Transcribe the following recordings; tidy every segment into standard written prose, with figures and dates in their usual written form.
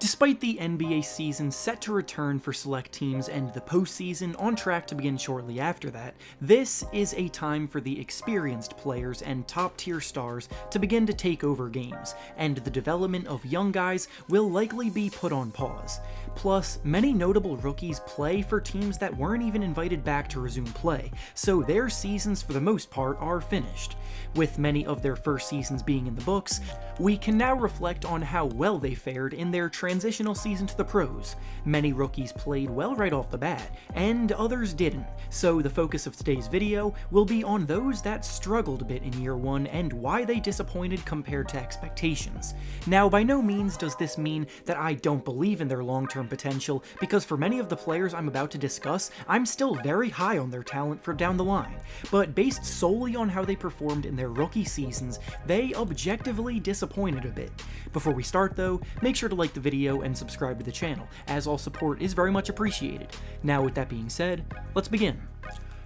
Despite the NBA season set to return for select teams and the postseason on track to begin shortly after that, this is a time for the experienced players and top-tier stars to begin to take over games, and the development of young guys will likely be put on pause. Plus, many notable rookies play for teams that weren't even invited back to resume play, so their seasons for the most part are finished. With many of their first seasons being in the books, we can now reflect on how well they fared in their transitional season to the pros. Many rookies played well right off the bat, and others didn't, so the focus of today's video will be on those that struggled a bit in year one and why they disappointed compared to expectations. Now, by no means does this mean that I don't believe in their long-term potential, because for many of the players I'm about to discuss, I'm still very high on their talent for down the line, but based solely on how they performed in their rookie seasons, they objectively disappointed a bit. Before we start though, make sure to like the video and subscribe to the channel, as all support is very much appreciated. Now with that being said, let's begin.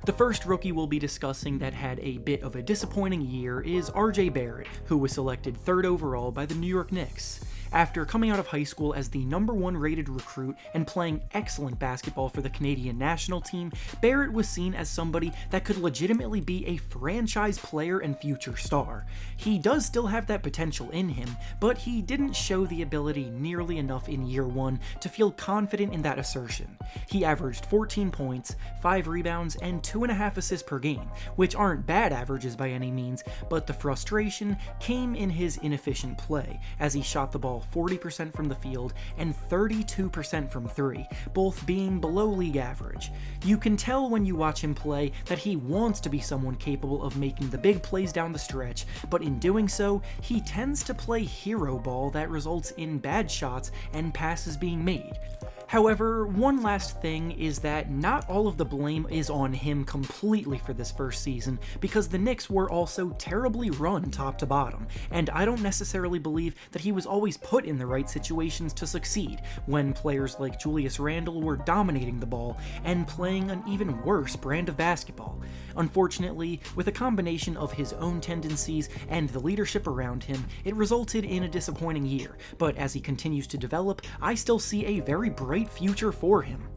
The first rookie we'll be discussing that had a bit of a disappointing year is RJ Barrett, who was selected 3rd overall by the New York Knicks. After coming out of high school as the #1 rated recruit and playing excellent basketball for the Canadian national team, Barrett was seen as somebody that could legitimately be a franchise player and future star. He does still have that potential in him, but he didn't show the ability nearly enough in year one to feel confident in that assertion. He averaged 14 points, 5 rebounds, and 2.5 assists per game, which aren't bad averages by any means, but the frustration came in his inefficient play, as he shot the ball 40% from the field and 32% from 3, both being below league average. You can tell when you watch him play that he wants to be someone capable of making the big plays down the stretch, but in doing so, he tends to play hero ball that results in bad shots and passes being made. However, one last thing is that not all of the blame is on him completely for this first season, because the Knicks were also terribly run top to bottom, and I don't necessarily believe that he was always put in the right situations to succeed, when players like Julius Randle were dominating the ball and playing an even worse brand of basketball. Unfortunately, with a combination of his own tendencies and the leadership around him, it resulted in a disappointing year, but as he continues to develop, I still see a very bright future for him.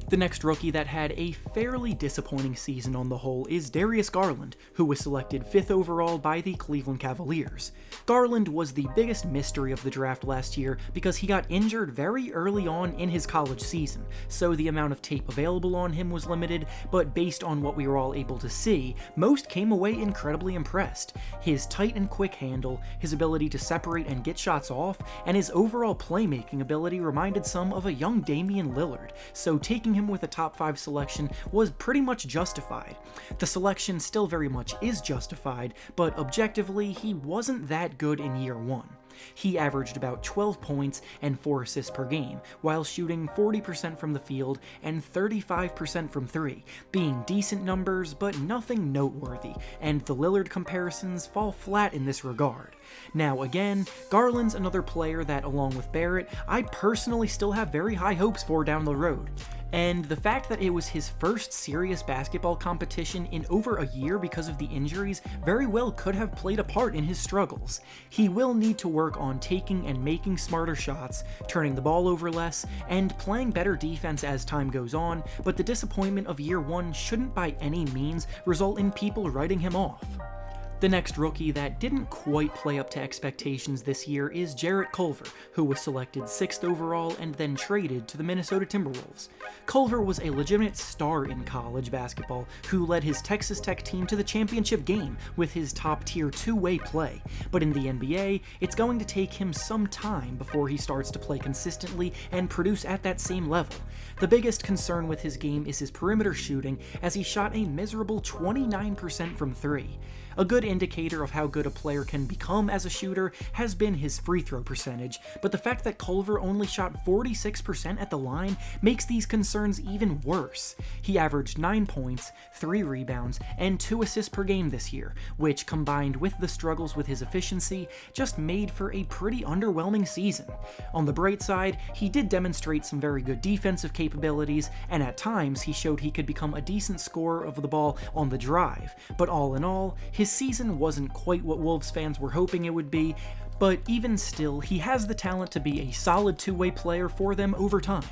The next rookie that had a fairly disappointing season on the whole is Darius Garland, who was selected 5th overall by the Cleveland Cavaliers. Garland was the biggest mystery of the draft last year because he got injured very early on in his college season, so the amount of tape available on him was limited, but based on what we were all able to see, most came away incredibly impressed. His tight and quick handle, his ability to separate and get shots off, and his overall playmaking ability reminded some of a young Damian Lillard, so taking him with a top 5 selection was pretty much justified. The selection still very much is justified, but objectively, he wasn't that good in year one. He averaged about 12 points and 4 assists per game, while shooting 40% from the field and 35% from 3, being decent numbers but nothing noteworthy, and the Lillard comparisons fall flat in this regard. Now again, Garland's another player that, along with Barrett, I personally still have very high hopes for down the road. And the fact that it was his first serious basketball competition in over a year because of the injuries very well could have played a part in his struggles. He will need to work on taking and making smarter shots, turning the ball over less, and playing better defense as time goes on, but the disappointment of year one shouldn't by any means result in people writing him off. The next rookie that didn't quite play up to expectations this year is Jarrett Culver, who was selected 6th overall and then traded to the Minnesota Timberwolves. Culver was a legitimate star in college basketball who led his Texas Tech team to the championship game with his top-tier two-way play, but in the NBA, it's going to take him some time before he starts to play consistently and produce at that same level. The biggest concern with his game is his perimeter shooting, as he shot a miserable 29% from 3. A good indicator of how good a player can become as a shooter has been his free throw percentage, but the fact that Culver only shot 46% at the line makes these concerns even worse. He averaged 9 points, 3 rebounds, and 2 assists per game this year, which combined with the struggles with his efficiency just made for a pretty underwhelming season. On the bright side, he did demonstrate some very good defensive capabilities, and at times he showed he could become a decent scorer of the ball on the drive, but all in all, his season wasn't quite what Wolves fans were hoping it would be, but even still, he has the talent to be a solid two-way player for them over time.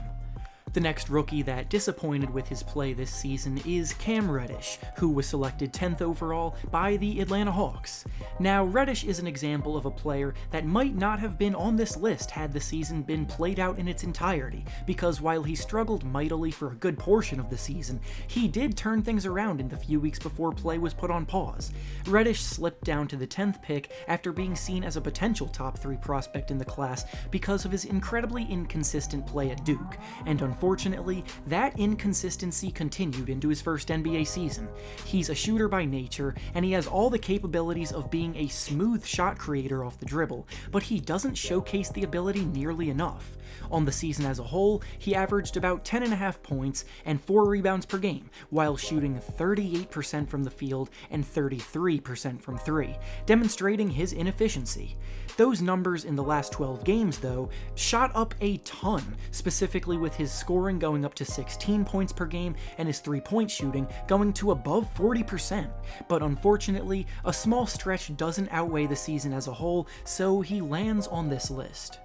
The next rookie that disappointed with his play this season is Cam Reddish, who was selected 10th overall by the Atlanta Hawks. Now, Reddish is an example of a player that might not have been on this list had the season been played out in its entirety, because while he struggled mightily for a good portion of the season, he did turn things around in the few weeks before play was put on pause. Reddish slipped down to the 10th pick after being seen as a potential top 3 prospect in the class because of his incredibly inconsistent play at Duke, and unfortunately, that inconsistency continued into his first NBA season. He's a shooter by nature, and he has all the capabilities of being a smooth shot creator off the dribble, but he doesn't showcase the ability nearly enough. On the season as a whole, he averaged about 10.5 points and 4 rebounds per game, while shooting 38% from the field and 33% from 3, demonstrating his inefficiency. Those numbers in the last 12 games, though, shot up a ton, specifically with his scoring going up to 16 points per game and his 3-point shooting going to above 40%. But unfortunately, a small stretch doesn't outweigh the season as a whole, so he lands on this list.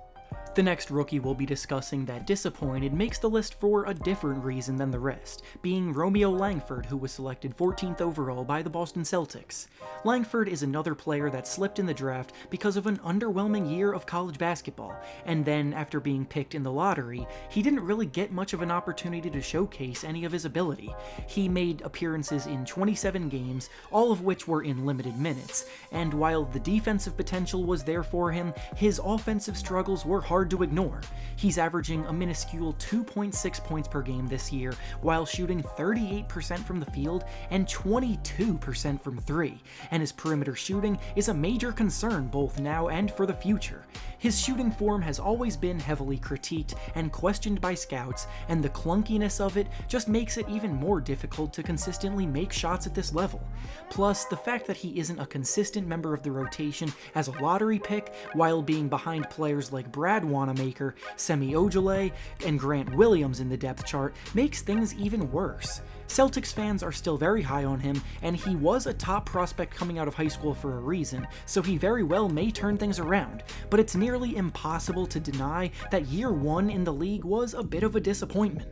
The next rookie we'll be discussing that disappointed makes the list for a different reason than the rest, being Romeo Langford, who was selected 14th overall by the Boston Celtics. Langford is another player that slipped in the draft because of an underwhelming year of college basketball, and then after being picked in the lottery, he didn't really get much of an opportunity to showcase any of his ability. He made appearances in 27 games, all of which were in limited minutes, and while the defensive potential was there for him, his offensive struggles were hard to ignore. He's averaging a minuscule 2.6 points per game this year, while shooting 38% from the field and 22% from 3, and his perimeter shooting is a major concern both now and for the future. His shooting form has always been heavily critiqued and questioned by scouts, and the clunkiness of it just makes it even more difficult to consistently make shots at this level. Plus, the fact that he isn't a consistent member of the rotation as a lottery pick, while being behind players like Brad Wanamaker, Semi Ojeleye, and Grant Williams in the depth chart makes things even worse. Celtics fans are still very high on him, and he was a top prospect coming out of high school for a reason, so he very well may turn things around, but it's nearly impossible to deny that year 1 in the league was a bit of a disappointment.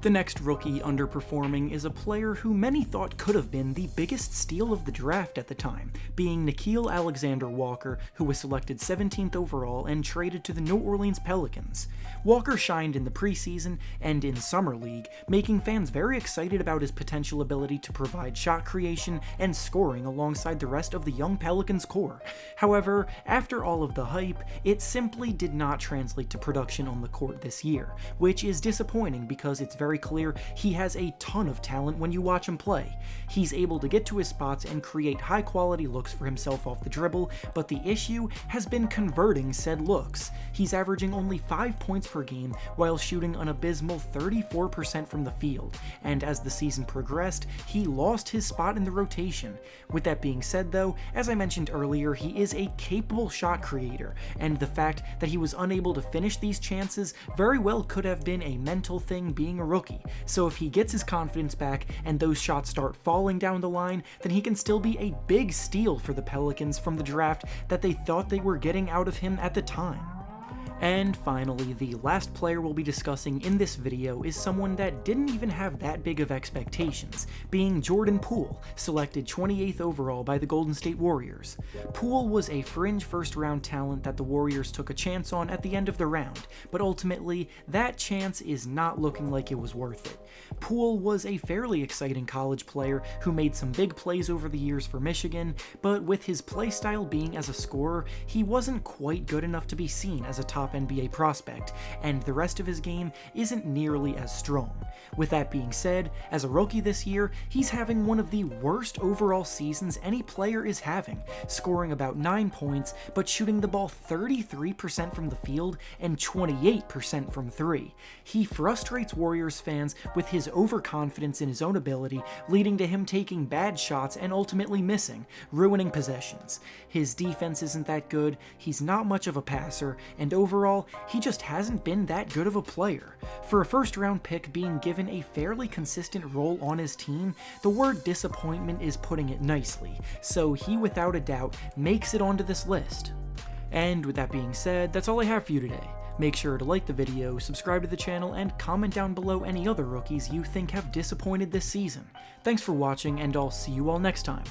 The next rookie underperforming is a player who many thought could have been the biggest steal of the draft at the time, being Nickeil Alexander-Walker, who was selected 17th overall and traded to the New Orleans Pelicans. Walker shined in the preseason and in Summer League, making fans very excited about his potential ability to provide shot creation and scoring alongside the rest of the young Pelicans core. However, after all of the hype, it simply did not translate to production on the court this year, which is disappointing because it's very clear he has a ton of talent when you watch him play. He's able to get to his spots and create high quality looks for himself off the dribble, but the issue has been converting said looks. He's averaging only 5 points per game while shooting an abysmal 34% from the field, and as the season progressed, he lost his spot in the rotation. With that being said though, as I mentioned earlier, he is a capable shot creator, and the fact that he was unable to finish these chances very well could have been a mental thing being a rookie. So if he gets his confidence back and those shots start falling down the line, then he can still be a big steal for the Pelicans from the draft that they thought they were getting out of him at the time. And finally, the last player we'll be discussing in this video is someone that didn't even have that big of expectations, being Jordan Poole, selected 28th overall by the Golden State Warriors. Poole was a fringe first-round talent that the Warriors took a chance on at the end of the round, but ultimately, that chance is not looking like it was worth it. Poole was a fairly exciting college player who made some big plays over the years for Michigan, but with his playstyle being as a scorer, he wasn't quite good enough to be seen as a top NBA prospect, and the rest of his game isn't nearly as strong. With that being said, as a rookie this year, he's having one of the worst overall seasons any player is having, scoring about 9 points, but shooting the ball 33% from the field and 28% from 3. He frustrates Warriors fans with his overconfidence in his own ability, leading to him taking bad shots and ultimately missing, ruining possessions. His defense isn't that good, he's not much of a passer, and overall, he just hasn't been that good of a player. For a first-round pick being given a fairly consistent role on his team, the word disappointment is putting it nicely, so he without a doubt makes it onto this list. And with that being said, that's all I have for you today. Make sure to like the video, subscribe to the channel, and comment down below any other rookies you think have disappointed this season. Thanks for watching, and I'll see you all next time.